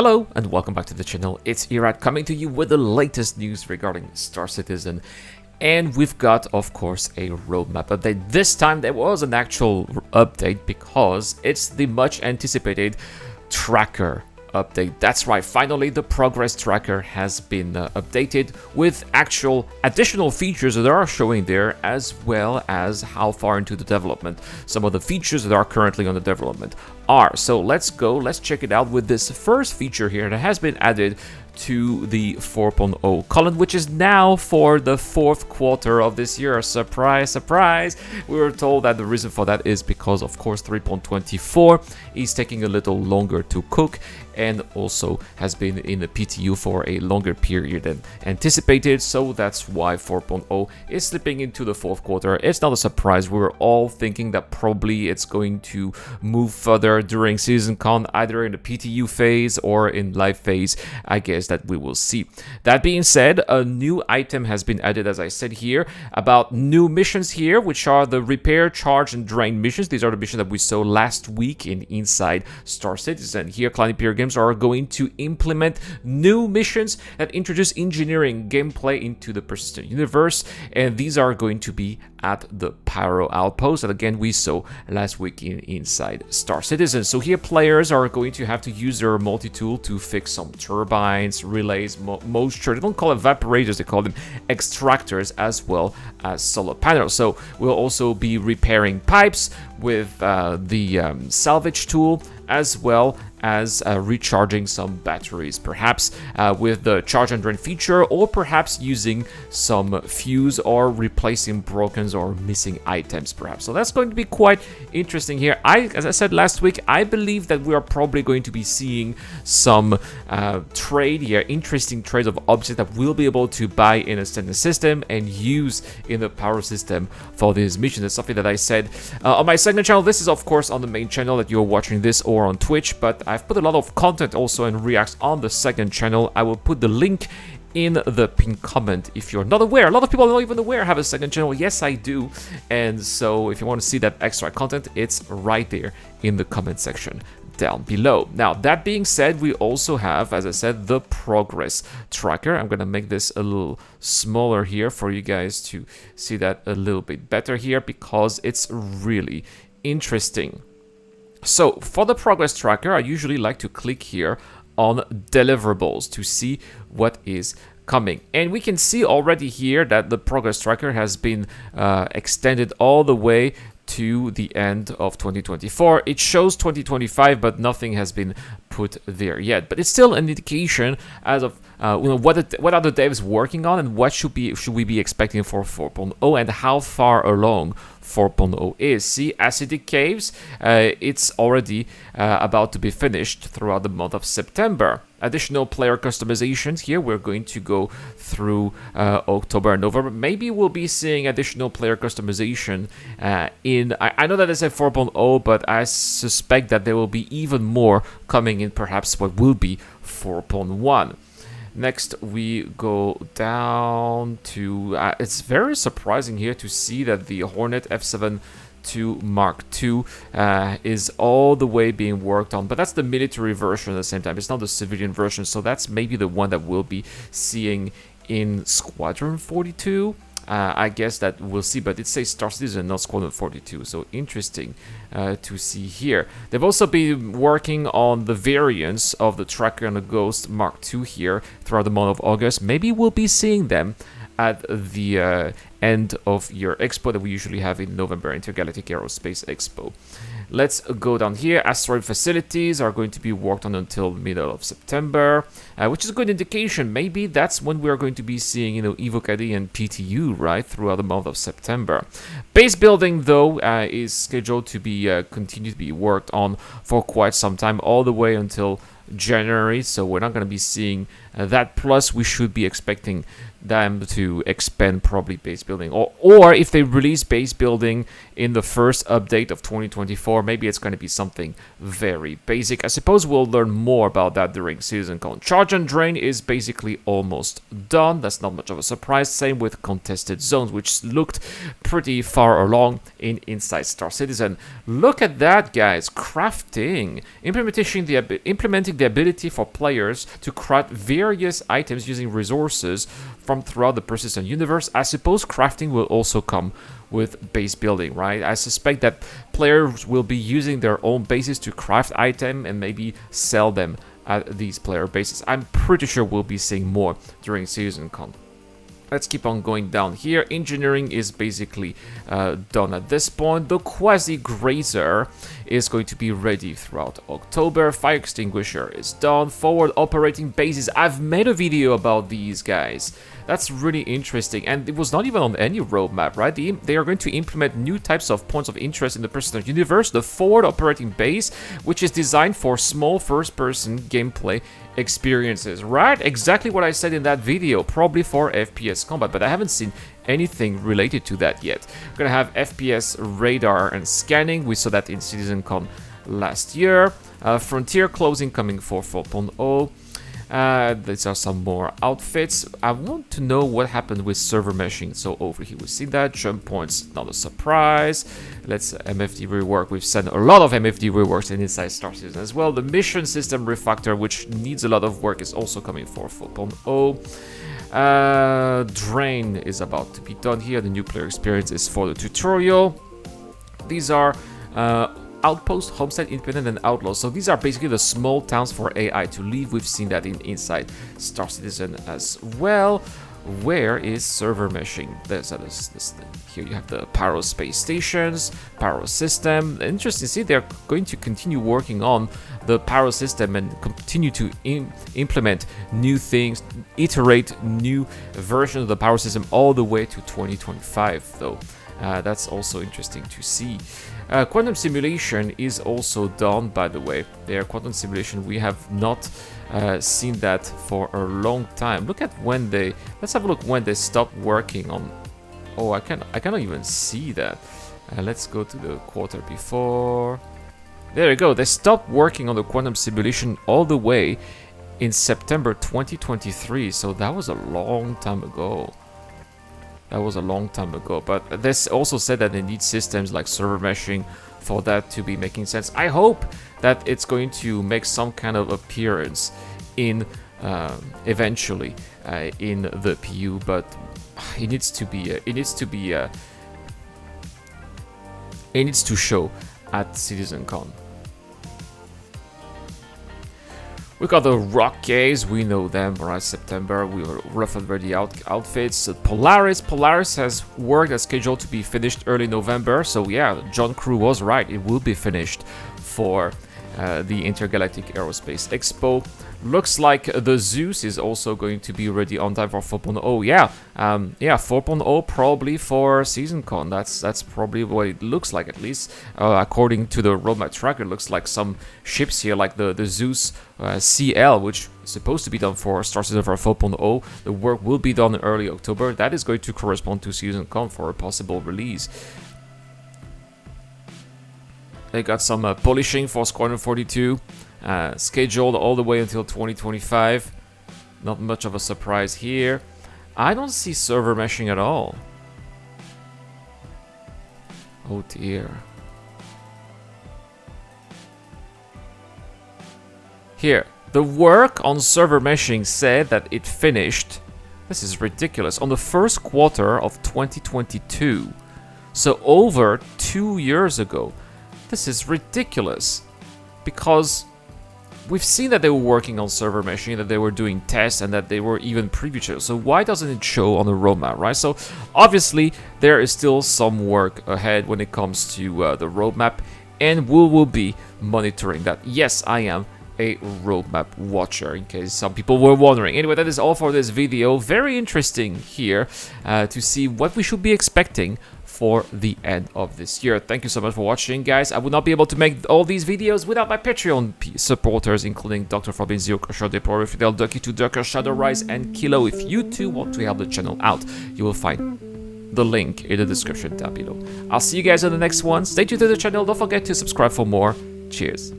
Hello and welcome back to the channel. It's Irad coming to you with the latest news regarding Star Citizen. And we've got, of course, a roadmap update. This time there was an actual update because it's the much anticipated tracker update. That's right, finally the progress tracker has been updated with actual additional features that are showing there, as well as how far into the development some of the features that are currently on the development are. So let's check it out with this first feature here that has been added to the 4.0 column, which is now for the fourth quarter of this year. Surprise, surprise. We were told that the reason for that is because, of course, 3.24 is taking a little longer to cook and also has been in the PTU for a longer period than anticipated. So that's why 4.0 is slipping into the fourth quarter. It's not a surprise. We were all thinking that probably it's going to move further during Citizencon, either in the PTU phase or in live phase. I guess that we will see. That being said, a new item has been added, as I said here, about new missions here, which are the repair, charge, and drain missions. These are the missions that we saw last week in Inside Star Citizen. Here, Clan Imperial Games are going to implement new missions that introduce engineering gameplay into the persistent universe, and these are going to be at the Pyro Outpost that again we saw last week in Inside Star Citizen. So here players are going to have to use their multi-tool to fix some turbines, relays, moisture. They don't call it evaporators, they call them extractors, as well as solar panels. So we'll also be repairing pipes with the salvage tool, as well as recharging some batteries, perhaps with the charge and drain feature, or perhaps using some fuse or replacing broken or missing items, perhaps. So that's going to be quite interesting here. As I said last week, I believe that we are probably going to be seeing some trade here, interesting trades of objects that we'll be able to buy in a standard system and use in the power system for this mission. That's something that I said on my second channel. This is, of course, on the main channel that you're watching this, or on Twitch, but I've put a lot of content also and reacts on the second channel. I will put the link in the pinned comment if you're not aware. A lot of people are not even aware I have a second channel. Yes, I do. And so if you want to see that extra content, it's right there in the comment section down below. Now, that being said, we also have, as I said, the progress tracker. I'm going to make this a little smaller here for you guys to see that a little bit better here, because it's really interesting. So for the progress tracker, I usually like to click here on deliverables to see what is coming. And we can see already here that the progress tracker has been extended all the way to the end of 2024. It shows 2025, but nothing has been put there yet. But it's still an indication as of what are the devs working on, and what should we be expecting for 4.0, and how far along 4.0 is. See, Acidic Caves, it's already about to be finished throughout the month of September. Additional player customizations here, we're going to go through October and November. Maybe we'll be seeing additional player customization I know that I said 4.0, but I suspect that there will be even more coming in, perhaps what will be 4.1. Next, we go down to, it's very surprising here to see that the Hornet F-72 Mark II is all the way being worked on, but that's the military version at the same time. It's not the civilian version, so that's maybe the one that we'll be seeing in Squadron 42. I guess that we'll see, but it says Star Citizen, not Squadron 42, so interesting to see here. They've also been working on the variants of the Tracker and the Ghost Mark II here throughout the month of August. Maybe we'll be seeing them at the end of year expo that we usually have in November, Intergalactic Aerospace Expo. Let's go down here. Asteroid facilities are going to be worked on until middle of September, which is a good indication. Maybe that's when we are going to be seeing, Evocadi and PTU, right, throughout the month of September. Base building, though, is scheduled to be continue to be worked on for quite some time, all the way until January. So we're not going to be seeing that. Plus, we should be expecting them to expand probably base building, or if they release base building in the first update of 2024, maybe it's going to be something very basic. I suppose we'll learn more about that during Citizencon. Charge and drain is basically almost done. That's not much of a surprise. Same with contested zones, which looked pretty far along in Inside Star Citizen. Look at that, guys. Crafting, implementing the ability for players to craft various items using resources from throughout the persistent universe. I suppose crafting will also come with base building, right? I suspect that players will be using their own bases to craft items and maybe sell them at these player bases. I'm pretty sure we'll be seeing more during Citizencon. Let's keep on going down here. Engineering is basically done at this point. The Quasi-Grazer is going to be ready throughout October. Fire Extinguisher is done. Forward Operating Bases. I've made a video about these guys. That's really interesting, and it was not even on any roadmap, right? They are going to implement new types of points of interest in the persistent universe. The Forward Operating Base, which is designed for small first-person gameplay experiences, right? Exactly what I said in that video, probably for FPS combat, but I haven't seen anything related to that yet. We're gonna have FPS radar and scanning. We saw that in Citizencon last year. Frontier closing coming for 4.0. These are some more outfits. I want to know what happened with server meshing. So over here we see that jump points, not a surprise. Let's MFD rework. We've sent a lot of MFD reworks in inside Star Citizen as well. The mission system refactor, which needs a lot of work, is also coming for 4.0. Drain is about to be done here. The new player experience is for the tutorial. These are Outpost, Homestead, Independent, and Outlaws. So these are basically the small towns for AI to leave. We've seen that in Inside Star Citizen as well. Where is server meshing? There's this thing. Here you have the Pyro space stations, Pyro system. Interesting to see they're going to continue working on the Pyro system and continue to implement new things, iterate new versions of the Pyro system all the way to 2025 though. That's also interesting to see. Quantum simulation is also done, by the way. There, quantum simulation, we have not seen that for a long time. Look at when they. Let's have a look when they stopped working on. Oh, I cannot even see that. Let's go to the quarter before. There you go. They stopped working on the quantum simulation all the way in September 2023. So that was a long time ago. That was a long time ago, but this also said that they need systems like server meshing for that to be making sense. I hope that it's going to make some kind of appearance in eventually in the PU, but it needs to show at Citizencon. We got the Rock Caves, we know them, right? September, we were rough and ready outfits. Polaris has work that's scheduled to be finished early November. So yeah, John Crew was right. It will be finished for the Intergalactic Aerospace Expo. Looks like the Zeus is also going to be ready on time for 4.0. Yeah, 4.0 probably for Citizencon. That's probably what it looks like, at least according to the roadmap tracker. It looks like some ships here, like the Zeus CL, which is supposed to be done for Star Citizen for 4.0. The work will be done in early October. That is going to correspond to Citizencon for a possible release. They got some polishing for Squadron 42, scheduled all the way until 2025. Not much of a surprise here. I don't see server meshing at all. Oh dear. Here, the work on server meshing said that it finished, this is ridiculous, on the first quarter of 2022. So over 2 years ago. This is ridiculous, because we've seen that they were working on server meshing, that they were doing tests, and that they were even previewed. So why doesn't it show on the roadmap, right? So obviously there is still some work ahead when it comes to the roadmap, and we will be monitoring that. Yes, I am a roadmap watcher, in case some people were wondering. Anyway, that is all for this video. Very interesting here to see what we should be expecting for the end of this year. Thank you so much for watching, guys. I would not be able to make all these videos without my Patreon supporters, including Dr. Fabin, Zio, Crusher, Deplorer, Fidel, Ducky, 2 Ducker, Shadow Rise, and Kilo. If you too want to help the channel out, you will find the link in the description down below. I'll see you guys on the next one. Stay tuned to the channel. Don't forget to subscribe for more. Cheers.